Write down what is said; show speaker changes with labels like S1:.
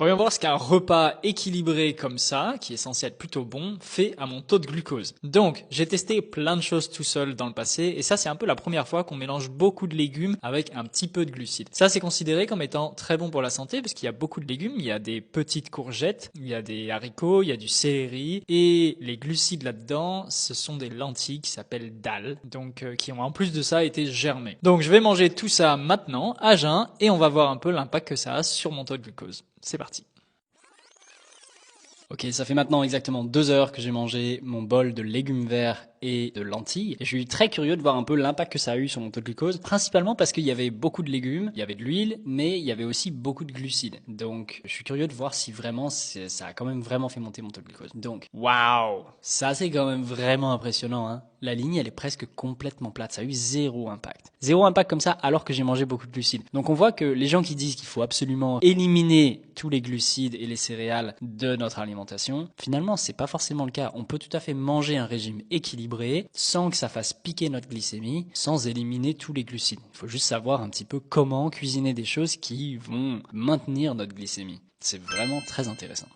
S1: Voyons voir ce qu'un repas équilibré comme ça, qui est censé être plutôt bon, fait à mon taux de glucose. Donc, j'ai testé plein de choses tout seul dans le passé, et ça c'est un peu la première fois qu'on mélange beaucoup de légumes avec un petit peu de glucides. Ça c'est considéré comme étant très bon pour la santé, parce qu'il y a beaucoup de légumes, il y a des petites courgettes, il y a des haricots, il y a du céleri, et les glucides là-dedans, ce sont des lentilles qui s'appellent dalles, donc qui ont en plus de ça été germées. Donc je vais manger tout ça maintenant, à jeun, et on va voir un peu l'impact que ça a sur mon taux de glucose. C'est parti. Ok, ça fait maintenant exactement 2 heures que j'ai mangé mon bol de légumes verts et de lentilles. Et je suis très curieux de voir un peu l'impact que ça a eu sur mon taux de glucose, principalement parce qu'il y avait beaucoup de légumes, il y avait de l'huile, mais il y avait aussi beaucoup de glucides. Donc, je suis curieux de voir si vraiment ça a quand même vraiment fait monter mon taux de glucose. Donc, waouh, ça c'est quand même vraiment impressionnant, hein. La ligne, elle est presque complètement plate. Ça a eu zéro impact. Zéro impact comme ça, alors que j'ai mangé beaucoup de glucides. Donc on voit que les gens qui disent qu'il faut absolument éliminer tous les glucides et les céréales de notre alimentation, finalement, c'est pas forcément le cas. On peut tout à fait manger un régime équilibré sans que ça fasse piquer notre glycémie, sans éliminer tous les glucides. Il faut juste savoir un petit peu comment cuisiner des choses qui vont maintenir notre glycémie. C'est vraiment très intéressant.